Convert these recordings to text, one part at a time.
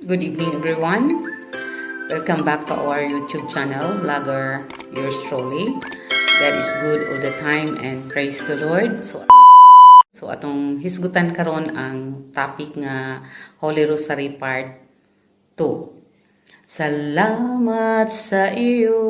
Good evening, everyone. Welcome back to our YouTube channel, Vlogger Yours Truly. God is good all the time and praise the Lord. So atong hisgutan karon ang topic nga Holy Rosary Part 2. Salamat sa iyo,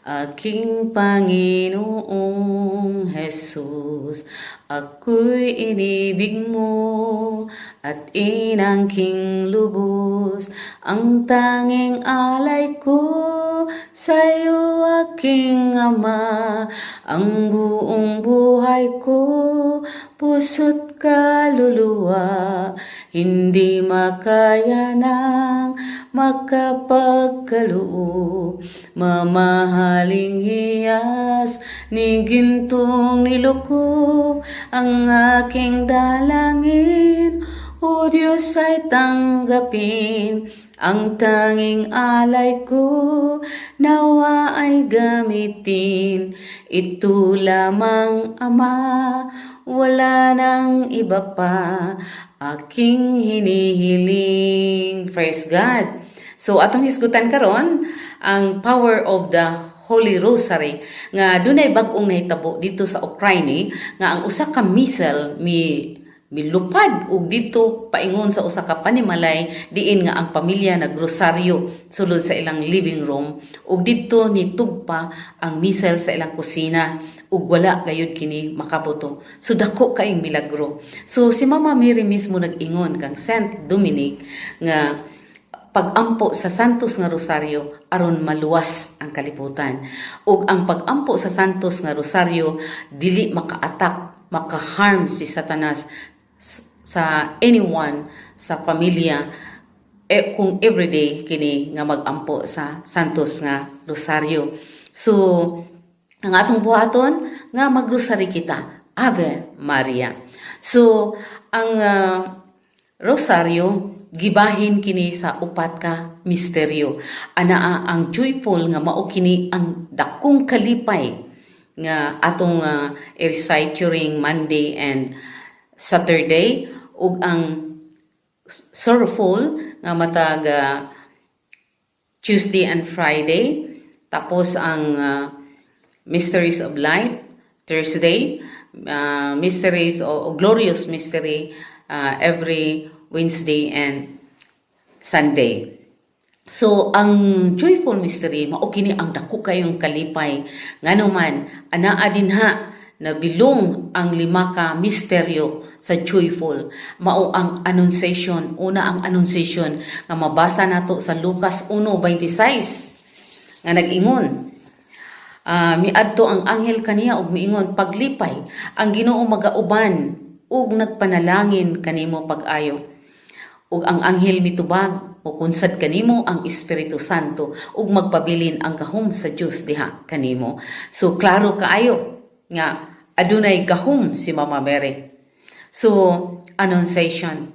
aking Panginoong Jesus. Ako'y inibig mo at inangking lubos. Ang tanging alay ko sa iyo, aking Ama. Ang buong buhay ko, puso't kaluluwa, hindi makaya ng makapagkaloob. Mamahaling hiyas ni gintong nilukob, ang aking dalangin, O Diyos ay tanggapin. Ang tanging alay ko, nawa ay gamitin. Ito lamang, Ama, wala nang iba pa aking hinihiling. Praise God. So atong hisgutan karon ang power of the Holy Rosary nga dunay bag-ong nahitabo dito sa Ukraine nga ang usa ka missile milupad ug dito paingon sa usa ka panimalay diin nga ang pamilya nagrosaryo sulod sa ilang living room ug dito nitugpa ang missile sa ilang kusina ug wala gayud kini makabuto. So dako kaayong milagro. So si Mama Mary mismo nag-ingon kang Saint Dominic nga pag-ampo sa Santos nga Rosaryo aron maluwas ang kalibutan. Ug ang pag-ampo sa Santos nga Rosaryo dili maka-attack, maka-harm si Satanas sa anyone sa pamilya kung everyday kini nga mag-ampo sa Santos nga Rosaryo. So ang atong buhaton nga magrosary kita, Ave Maria. So ang Rosaryo gibahin kini sa upat ka misteryo. Anaa ang joyful nga mao kini ang dakong kalipay nga atong recite during Monday and Saturday ug ang sorrowful nga matag Tuesday and Friday, tapos ang Mysteries of Light Thursday, Mysteries o Glorious Mystery every Wednesday and Sunday. So ang joyful mystery mao kini ang dako kayong kalipay nganuman anaa dinha nabilong ang lima ka misteryo sa joyful. Mao ang Annunciation. Una ang Annunciation nga mabasa nato sa Lucas 1:26 nga nag-ingon, miadto ang anghel kaniya ug miingon, paglipay ang Ginoo magauban ug nagpanalangin kanimo pag-ayo. Ug ang anghel mitubag o kunsad kanimo ang Espiritu Santo ug magpabilin ang gahom sa Dios diha kanimo. So klaro kaayo nga adunay gahom si Mama Mary. So Annunciation.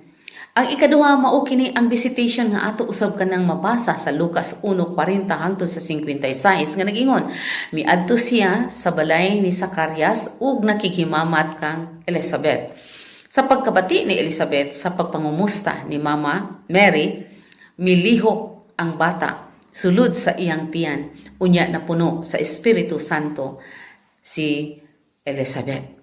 Ang ikaduha mao kini ang visitation nga ato usab kanang mabasa sa Lucas 1:40 hangtod sa 56 nga nag-ingon, miadto siya sa balay ni Zacarias ug nakikimamat kang Elizabeth. Sa pagkabati ni Elizabeth sa pagpangumusta ni Mama Mary, milihok ang bata sulod sa iyang tiyan, unya na puno sa Espiritu Santo si Elizabeth.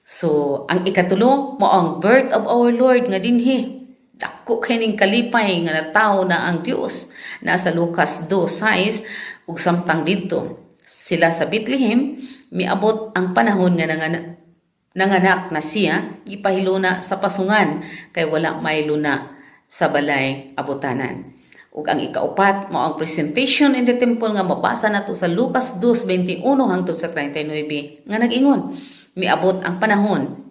So ang ikatulo mo ang birth of our Lord nga dinhi dako kining kalipay nga natawo na ang Dios, nasa Lucas 2:6 ug samtang didto sila sa Bethlehem miabot ang panahon nga nanganak na siya, gipahiluna sa pasungan kay wala may luna sa balay abutanan. Ug ang ikaupat mao ang presentation in the temple nga mabasa nato sa Lucas 2:21 hangtod sa 39 nga nag-ingon, miabot ang panahon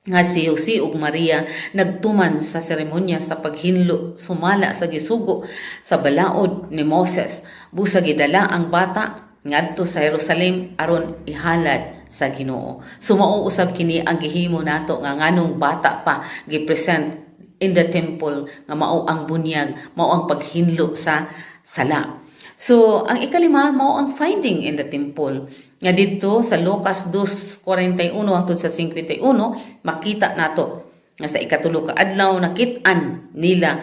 nga si Jose ug Maria nagtuman sa seremonya sa paghinlo sumala sa gisugo sa balaod ni Moses. Busa gidala ang bata ngadto sa Jerusalem aron ihalad sa Ginoo. So mao usab kini ang gihimo nato nga nganong bata pa gipresent in the temple nga mao ang bunyag, mao ang paghinlo sa sala. So ang ikalima mao ang finding in the temple. Nga dito sa Lucas 2:41 hangtod sa 51 makita nato nga sa ikatulo ka adlaw nakit-an nila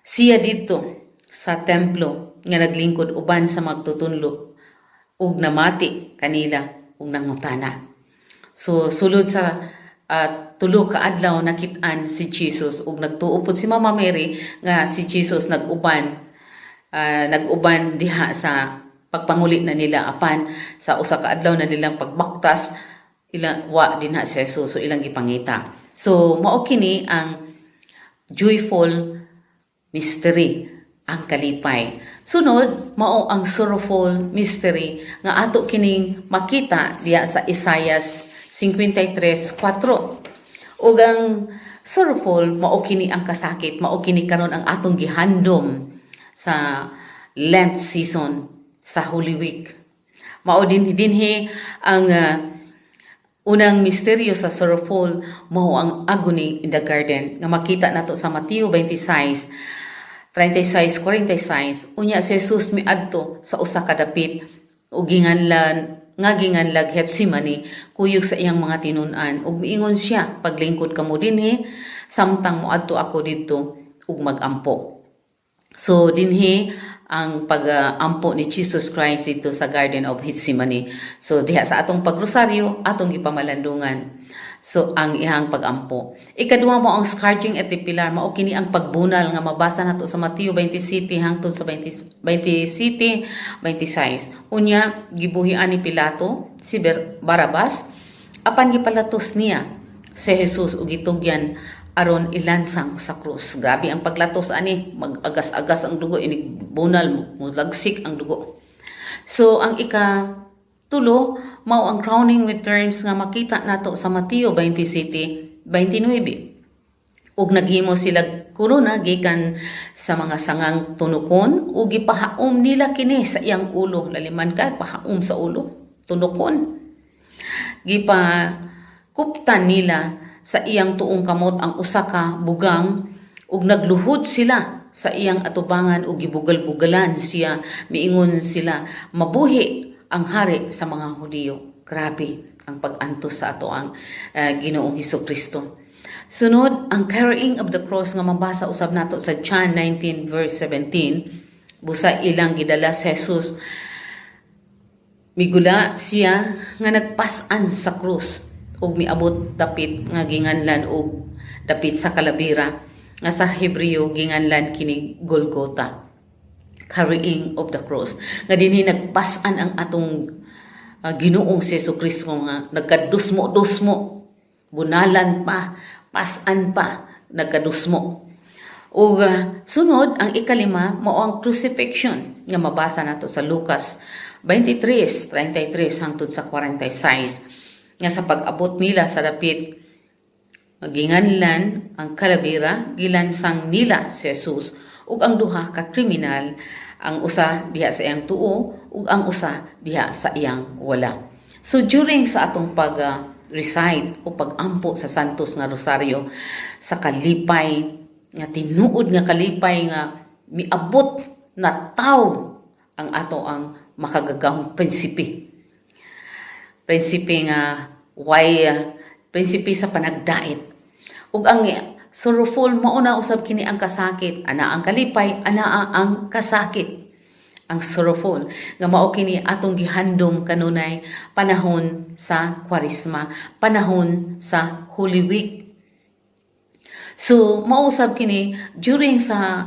siya dito sa templo nga naglingkod uban sa magtutunlo ug namati kanila ug nangutana. So sulod sa tulo ka adlaw nakit-an si Jesus ug nagtuo pud si Mama Mary nga si Jesus naguban diha sa pagpanguli na nila apan sa usa ka adlaw na nilang pagbaktas wa din si Jesus so ilang gipangita. So mao kini ang joyful mystery, ang kalipay. Sunod mao ang sorrowful mystery nga ato kining makita diha sa Isaiah 53:4. Ug ang sorrowful mao kini ang kasakit, mao kini karon ang atong gihandom sa Lent season sa Holy Week. Mao dinhi ang unang misteryo sa sorrowful mao ang agony in the garden nga makita nato sa Mateo 26:36-46. Unya si Jesus miadto sa usa ka dapit ug ginganlag Getsemani kuyog sa iyang mga tinun-an ug miingon siya, paglingkod kamo dinhi samtang moadto ako didto ug magampo. So dinhi ang pag-ampo ni Jesus Christ dito sa Garden of Gethsemane. So diha sa atong pagrosaryo, atong gipamalandungan. So ang ihang pag-ampo. Ikaduha mo ang scourging at the pillar, mao kini ang pagbunal nga mabasa nato sa Mateo 27 hangtod sa 27:26. Unya gibuhian ni Pilato si Barabas apan gipalatos niya si Jesus ug gitugyan aron ilansang sa krus. Grabe ang paglatos ani, mag-agas-agas ang dugo, inigbunal, mulagsik ang dugo. So ang ikatulo mao ang crowning with thorns nga makita nato sa Mateo 27:29. Ug naghimo sila korona gikan sa mga sangang tunukon ug gipahaom nila kini sa iyang ulo. Laliman ka, pahaom sa ulo, tunukon. Kuptan nila sa iyang tuong kamot ang usa ka bugang ug nagluhod sila sa iyang atubangan ug gibugal-bugalan siya. Miingon sila, mabuhi ang hari sa mga Hudiyo. Grabe ang pag-antos sa ato ang Ginoong Hesukristo. Sunod, ang carrying of the cross nga mabasa usab nato sa John 19:17. Busa ilang gidala si Jesus. Migula siya nga nagpas-an sa krus ug miabot dapit nga ginganlan og dapit sa kalabira nga sa Hebreo ginganlan kini Golgotha, carrying of the cross. Nga dinhi nagpas-an ang atong Ginoong si Jesucristo nga nagkadusmo-dusmo, bunalan pa, pas-an pa, nagkadusmo. Ug sunod ang ikalima mao ang crucifixion nga mabasa nato sa Lucas 23:33 hangtod sa 46. Nga sa pag-abot nila sa dapit ginganlan ang kalabira, gilansang nila si Jesus ug ang duha ka kriminal, ang usa diha sa iyang tuo ug ang usa diha sa iyang wala. So during sa atong pag-recite o pag-ampo sa Santos nga Rosaryo, sa kalipay nga tinuod nga kalipay nga miabot na taw ang ato ang makagagahong prinsipe nga prinsipe sa panagdait. Ug ang sorrowful mao na usab kini ang kasakit, ana ang kalipay, ana ang kasakit. Ang sorrowful nga mao kini atong gihandom kanunay panahon sa Kwaresma, panahon sa Holy Week. So mao usab kini during sa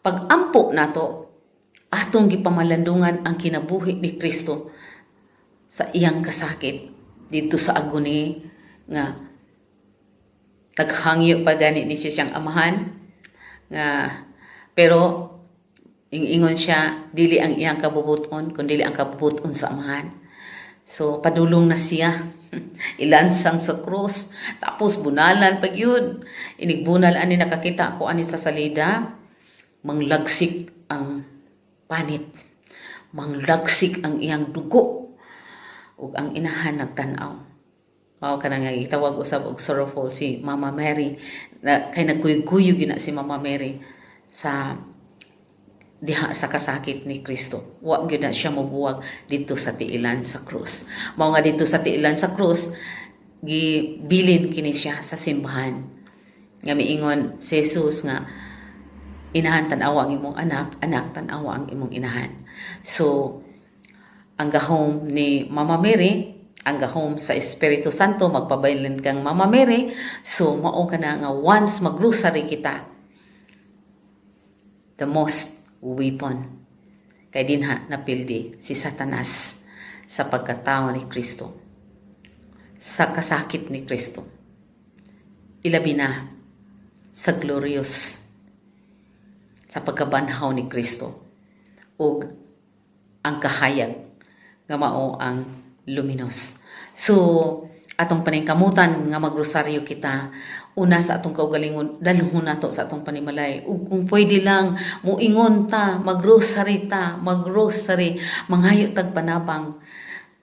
pag-ampo nato, atong gipamalandungan ang kinabuhi ni Kristo sa iyang kasakit dito sa agony nga naghangyo pa gani ni siya siyang amahan nga pero ingon siya dili ang iyang kabubuton kundi ang kabubuton sa amahan. So padulong na siya ilansang sa krus tapos bunalan pag yun inigbunal ani nakakita ko ani sa salida manglagsik ang panit, manglagsik ang iyang dugo ug ang inahan nagtan-aw. Mao ka nga gitawag usab og sorrowful si Mama Mary na kay nagkuyog-kuyog na si Mama Mary sa diha sa kasakit ni Kristo. Wa gyud na siya mobuwag dito sa tiilan sa krus. Mao nga dito sa tiilan sa krus gibilin kini siya sa simbahan. Nga miingon si Jesus nga inahan tanawa ang imong anak, anak tanawa ang imong inahan. So ang gahom ni Mama Mary, ang gahom sa Espiritu Santo, magpabaylin kang Mama Mary. So mao ka na nga once mag-rosary kita, the most weapon kay dinha napildi si Satanas sa pagkatao ni Kristo, sa kasakit ni Kristo, ilabi na sa glorious, sa pagkabanhaw ni Kristo, ug ang kahayag nga mao ang luminous. So atong paningkamutan nga magrosaryo kita, una sa atong kaugalingon, dalhon nato sa atong panimalay. Ug kung pwede lang, muingon ta, magrosary ta, magrosary, mangayo tag panabang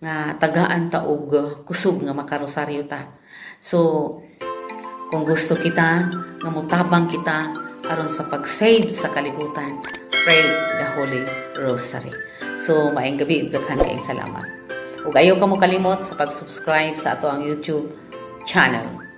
nga tagaan ta og kusog nga makarosaryo ta. So kung gusto kita nga mutabang kita aron sa pag-save sa kalibutan, pray the Holy Rosary. So maayong gabi, daghan kayong salamat. Ug ayaw ka mo kalimot sa pag-subscribe sa ato ang YouTube channel.